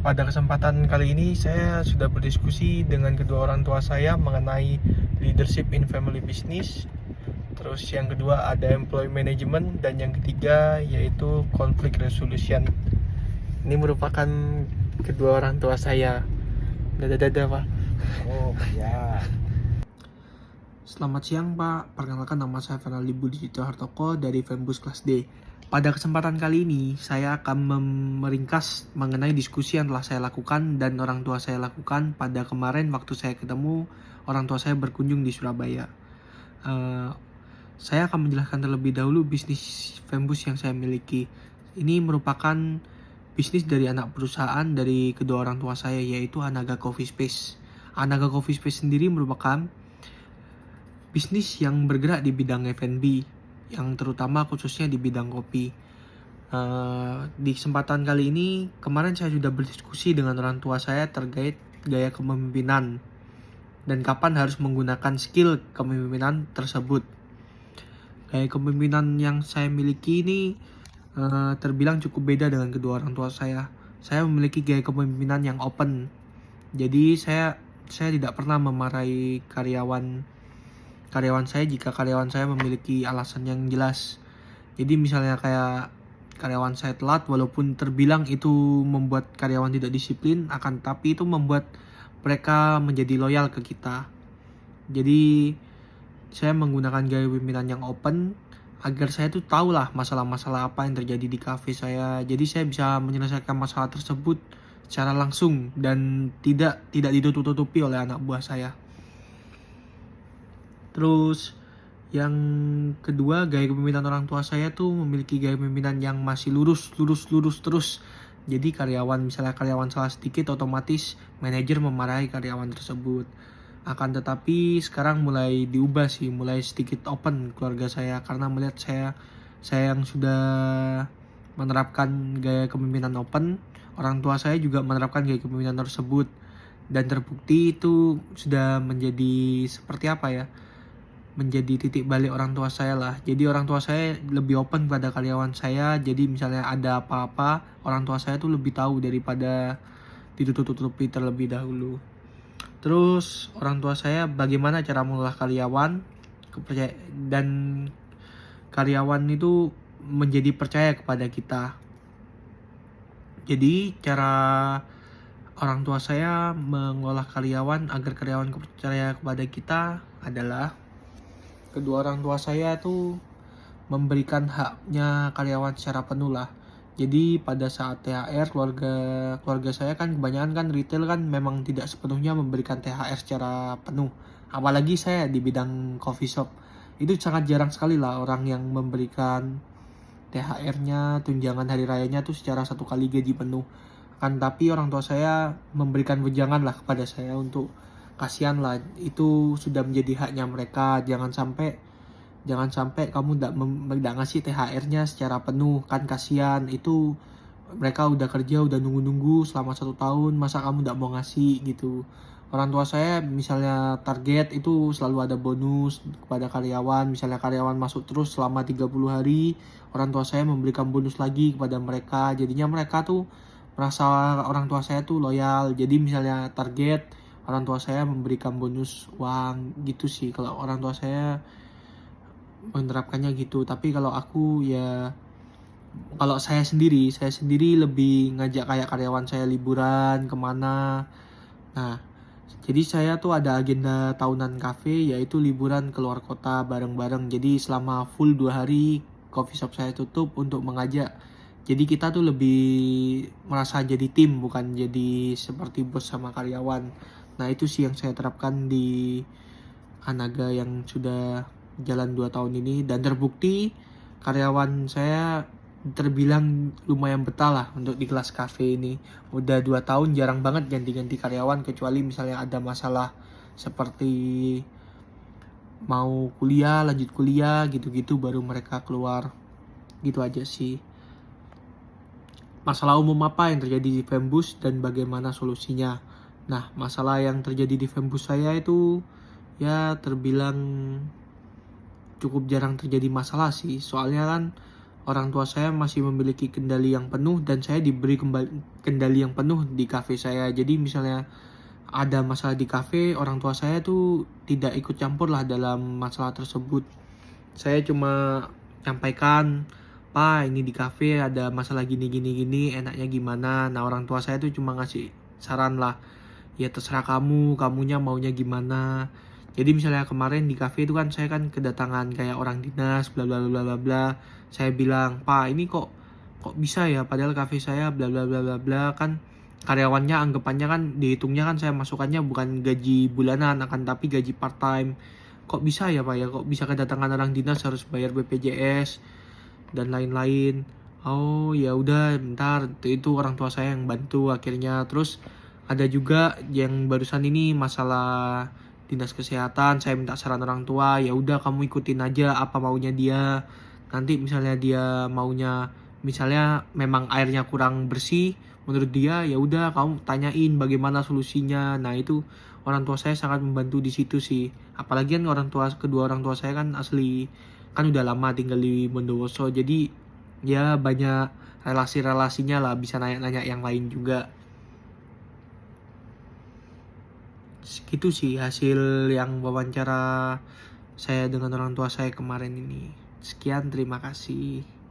Pada kesempatan kali ini saya sudah berdiskusi dengan kedua orang tua saya mengenai leadership in family business. Terus yang kedua ada employee management, dan yang ketiga yaitu conflict resolution. Ini merupakan kedua orang tua saya. Dadah Pak. Oh ya. Selamat siang Pak, perkenalkan nama saya Fernaldi Budi Hartoko dari Fembus Kelas D. Pada kesempatan kali ini, saya akan meringkas mengenai diskusi yang telah saya lakukan dan orang tua saya lakukan pada kemarin waktu saya ketemu orang tua saya berkunjung di Surabaya. Saya akan menjelaskan terlebih dahulu bisnis Fembus yang saya miliki. Ini merupakan bisnis dari anak perusahaan dari kedua orang tua saya, yaitu Anaga Coffee Space. Anaga Coffee Space sendiri merupakan bisnis yang bergerak di bidang F&B, yang terutama khususnya di bidang kopi. Di kesempatan kali ini, kemarin saya sudah berdiskusi dengan orang tua saya terkait gaya kepemimpinan dan kapan harus menggunakan skill kepemimpinan tersebut. Gaya kepemimpinan yang saya miliki ini terbilang cukup beda dengan kedua orang tua saya. Saya memiliki gaya kepemimpinan yang open. Jadi saya tidak pernah memarahi karyawan saya jika karyawan saya memiliki alasan yang jelas. Jadi misalnya kayak karyawan saya telat, walaupun terbilang itu membuat karyawan tidak disiplin, akan tapi itu membuat mereka menjadi loyal ke kita. Jadi saya menggunakan gaya pimpinan yang open agar saya tuh tahu lah masalah-masalah apa yang terjadi di kafe saya. Jadi saya bisa menyelesaikan masalah tersebut secara langsung dan tidak ditutup-tutupi oleh anak buah saya. Terus yang kedua, gaya kepemimpinan orang tua saya tuh memiliki gaya kepemimpinan yang masih lurus terus. Jadi misalnya karyawan salah sedikit, otomatis manajer memarahi karyawan tersebut. Akan tetapi sekarang mulai diubah sih, mulai sedikit open keluarga saya karena melihat saya yang sudah menerapkan gaya kepemimpinan open, orang tua saya juga menerapkan gaya kepemimpinan tersebut, dan terbukti itu sudah menjadi seperti apa ya? Menjadi titik balik orang tua saya lah. Jadi orang tua saya lebih open pada karyawan saya. Jadi misalnya ada apa-apa, orang tua saya tuh lebih tahu daripada ditutup-tutupi terlebih dahulu. Terus orang tua saya bagaimana cara mengolah karyawan, dan karyawan itu menjadi percaya kepada kita. Jadi cara orang tua saya mengolah karyawan agar karyawan percaya kepada kita adalah kedua orang tua saya tuh memberikan haknya karyawan secara penuh lah. Jadi pada saat THR, keluarga saya kan kebanyakan kan retail kan memang tidak sepenuhnya memberikan THR secara penuh. Apalagi saya di bidang coffee shop, itu sangat jarang sekali lah orang yang memberikan THR-nya, tunjangan hari rayanya tuh secara satu kali gaji penuh. Kan tapi orang tua saya memberikan wejangan lah kepada saya untuk kasihan lah, itu sudah menjadi haknya mereka. Jangan sampai kamu tidak ngasih THR-nya secara penuh, kan kasihan. Itu mereka udah kerja, udah nunggu selama 1 tahun, masa kamu tidak mau ngasih gitu. Orang tua saya misalnya target itu selalu ada bonus kepada karyawan. Misalnya karyawan masuk terus selama 30 hari, orang tua saya memberikan bonus lagi kepada mereka. Jadinya mereka tuh merasa orang tua saya tuh loyal. Jadi misalnya target, orang tua saya memberikan bonus uang gitu sih. Kalau orang tua saya menerapkannya gitu. Tapi kalau aku ya, kalau saya sendiri lebih ngajak kayak karyawan saya liburan kemana. Nah, jadi saya tuh ada agenda tahunan cafe, yaitu liburan keluar kota bareng-bareng. Jadi selama full 2 hari coffee shop saya tutup untuk mengajak. Jadi kita tuh lebih merasa jadi tim, bukan jadi seperti bos sama karyawan. Nah itu sih yang saya terapkan di Anaga yang sudah jalan 2 tahun ini, dan terbukti karyawan saya terbilang lumayan betah lah untuk di kelas cafe ini. Udah 2 tahun jarang banget ganti-ganti karyawan, kecuali misalnya ada masalah seperti mau kuliah, lanjut kuliah gitu-gitu baru mereka keluar. Gitu aja sih. Masalah umum apa yang terjadi di Fembus dan bagaimana solusinya? Nah, masalah yang terjadi di Fembus saya itu ya terbilang cukup jarang terjadi masalah sih. Soalnya kan orang tua saya masih memiliki kendali yang penuh dan saya diberi kendali yang penuh di kafe saya. Jadi misalnya ada masalah di kafe, orang tua saya tuh tidak ikut campur lah dalam masalah tersebut. Saya cuma sampaikan, "Pak, ini di kafe ada masalah gini gini gini, enaknya gimana?" Nah, orang tua saya tuh cuma ngasih saran lah. Ya terserah kamu, kamunya maunya gimana. Jadi misalnya kemarin di kafe itu kan saya kan kedatangan kayak orang dinas bla bla bla bla bla. Saya bilang, "Pak, ini kok bisa ya padahal kafe saya bla bla bla bla bla." Kan karyawannya anggapannya kan dihitungnya kan saya masukannya bukan gaji bulanan akan tapi gaji part time. Kok bisa ya, Pak ya? Kok bisa kedatangan orang dinas harus bayar BPJS dan lain-lain. Oh, ya udah bentar, itu orang tua saya yang bantu akhirnya. Terus ada juga yang barusan ini masalah dinas kesehatan, saya minta saran orang tua, ya udah kamu ikutin aja apa maunya dia. Nanti misalnya dia maunya misalnya memang airnya kurang bersih menurut dia, ya udah kamu tanyain bagaimana solusinya. Nah, itu orang tua saya sangat membantu di situ sih. Apalagi kan kedua orang tua saya kan asli kan udah lama tinggal di Bondowoso, jadi ya banyak relasi-relasinya lah, bisa nanya-nanya yang lain juga. Gitu sih hasil yang wawancara saya dengan orang tua saya kemarin ini. Sekian, terima kasih.